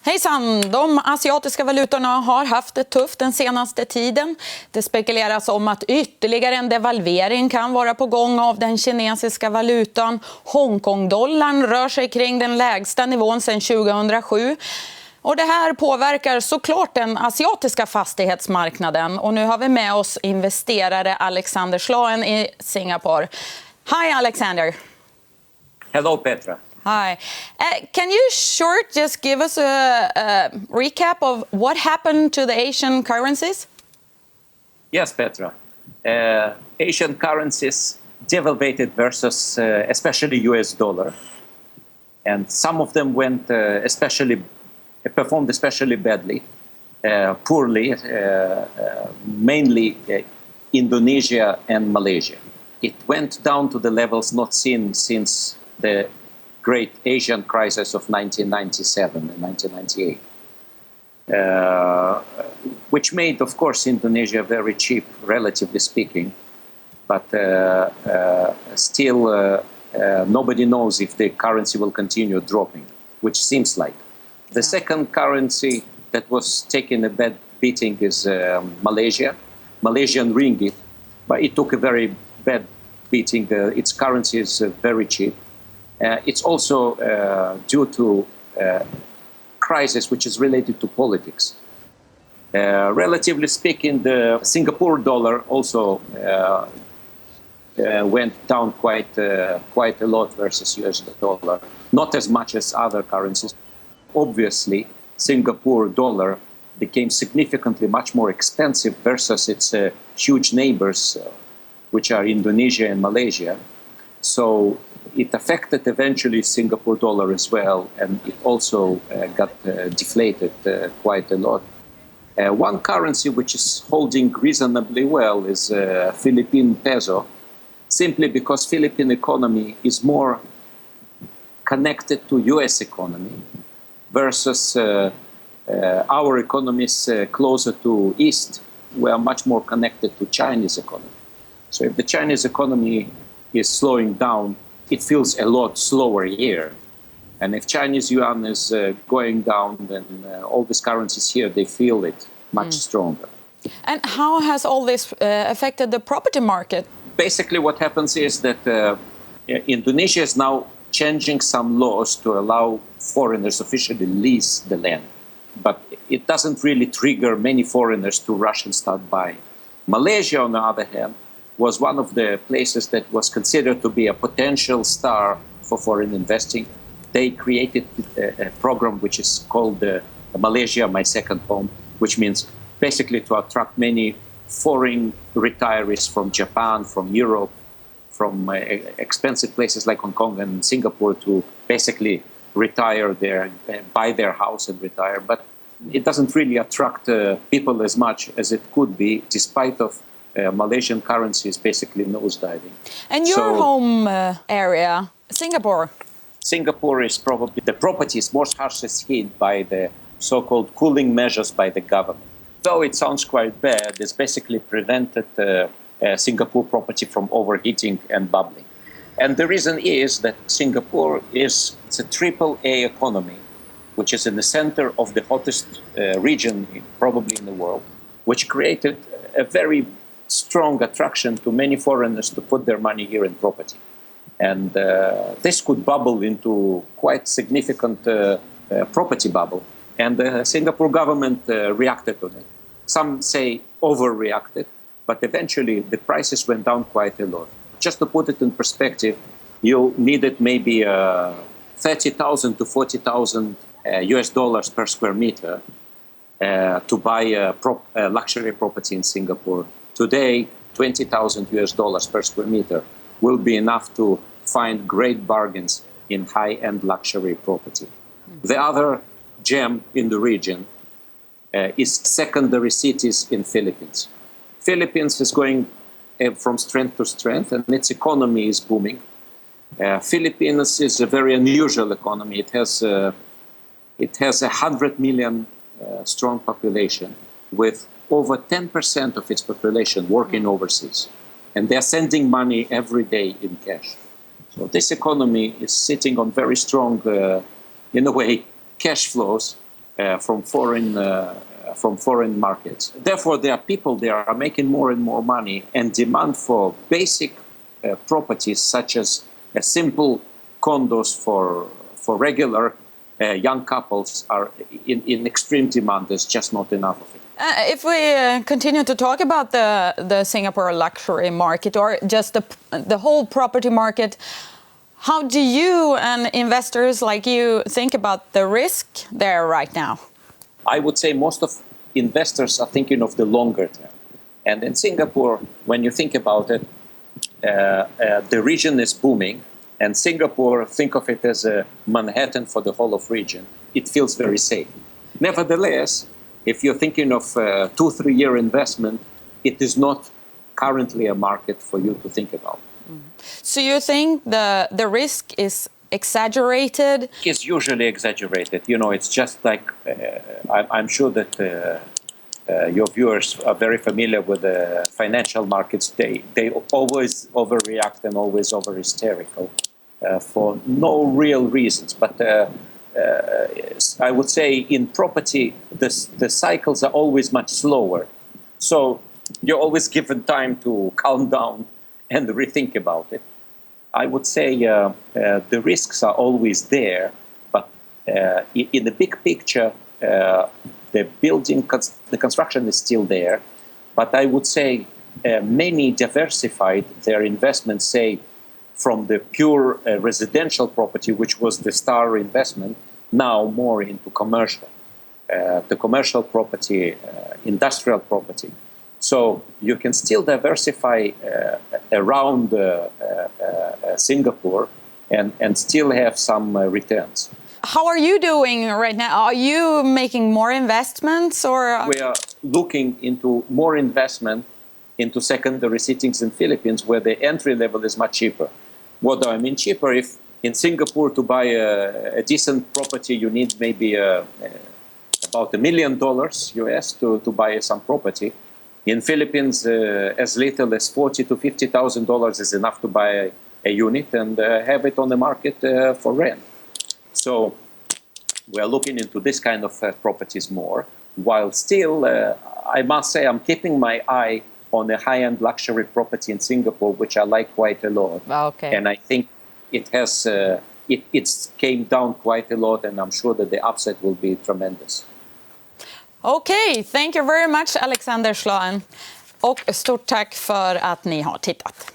Hejsan! De asiatiska valutorna har haft det tufft den senaste tiden. Det spekuleras om att ytterligare en devalvering kan vara på gång av den kinesiska valutan. Hongkong-dollarn rör sig kring den lägsta nivån sedan 2007. Och det här påverkar såklart den asiatiska fastighetsmarknaden. Och nu har vi med oss investerare Alexander Shlaen i Singapore. Hi Alexander. Hello Petra. Hi. Can you just give us a recap of what happened to the Asian currencies? Yes, Petra. Asian currencies devaluated versus especially US dollar. And some of them performed especially badly, poorly, mainly Indonesia and Malaysia. It went down to the levels not seen since the great Asian crisis of 1997 and 1998, which made, of course, Indonesia very cheap, relatively speaking. But still, nobody knows if the currency will continue dropping, which seems like. The second currency that was taking a bad beating is Malaysia, Malaysian ringgit, but it took a very bad beating. Its currency is very cheap. It's also due to crisis which is related to politics. Relatively speaking, the Singapore dollar also went down quite a lot versus US dollar, not as much as other currencies. Obviously, Singapore dollar became significantly much more expensive versus its huge neighbors, which are Indonesia and Malaysia. So it affected eventually Singapore dollar as well, and it also got deflated quite a lot. One currency which is holding reasonably well is Philippine peso, simply because Philippine economy is more connected to US economy versus our economies closer to East. We are much more connected to Chinese economy. So if the Chinese economy is slowing down, it feels a lot slower here. And if Chinese yuan is going down, then all these currencies here, they feel it much stronger. And how has all this affected the property market? Basically, what happens is that Indonesia is now changing some laws to allow foreigners officially lease the land. But it doesn't really trigger many foreigners to rush and start buying. Malaysia, on the other hand, was one of the places that was considered to be a potential star for foreign investing. They created a program which is called Malaysia, My Second Home, which means basically to attract many foreign retirees from Japan, from Europe, from expensive places like Hong Kong and Singapore to basically retire there, buy their house and retire. But it doesn't really attract people as much as it could be, despite of Malaysian currency is basically nosediving. And your home area, Singapore? Singapore is probably the property is most harshest hit by the so-called cooling measures by the government. Though it sounds quite bad, it's basically prevented Singapore property from overheating and bubbling. And the reason is that Singapore it's a AAA economy, which is in the center of the hottest region probably in the world, which created a very strong attraction to many foreigners to put their money here in property. And this could bubble into quite significant property bubble. And the Singapore government reacted on it. Some say overreacted, but eventually the prices went down quite a lot. Just to put it in perspective, you needed maybe 30,000 to 40,000 US dollars per square meter to buy a luxury property in Singapore. Today, 20,000 US dollars per square meter will be enough to find great bargains in high-end luxury property. The other gem in the region is secondary cities in Philippines. Philippines is going from strength to strength, and its economy is booming. Philippines is a very unusual economy. It has 100 million strong population with over 10% of its population working overseas. And they're sending money every day in cash. So this economy is sitting on very strong, in a way, cash flows from foreign markets. Therefore, there are people there are making more and more money, and demand for basic properties such as simple condos for regular young couples are in extreme demand. There's just not enough of it. If we continue to talk about the Singapore luxury market or just the whole property market, how do you and investors like you think about the risk there right now? I would say most of investors are thinking of the longer term. And in Singapore, when you think about it, the region is booming. And Singapore, think of it as a Manhattan for the whole of region. It feels very safe. Nevertheless, if you're thinking of 2-3 year investment, it is not currently a market for you to think about. So you think the risk is exaggerated? It's usually exaggerated. You know, it's just like, I'm sure that your viewers are very familiar with the financial markets. They always overreact and always over-hysterical for no real reasons. But I would say in property, the cycles are always much slower. So you're always given time to calm down and rethink about it. I would say the risks are always there, but in the big picture, the construction is still there. But I would say many diversified their investments, say, from the pure residential property, which was the star investment, now more into commercial. The commercial property, industrial property. So you can still diversify around Singapore and still have some returns. How are you doing right now? Are you making more investments or? We are looking into more investment into secondary cities in Philippines where the entry level is much cheaper. What do I mean cheaper? If in Singapore to buy a decent property you need maybe about $1 million US to buy some property. In Philippines, as little as $40,000 to $50,000 is enough to buy a unit and have it on the market for rent. So we are looking into this kind of properties more, while still, I must say, I'm keeping my eye on a high-end luxury property in Singapore, which I like quite a lot. Okay. And I think it has it's came down quite a lot, and I'm sure that the upside will be tremendous. Okay, thank you very much Alexander Shlaen. Och stort tack för att ni har tittat.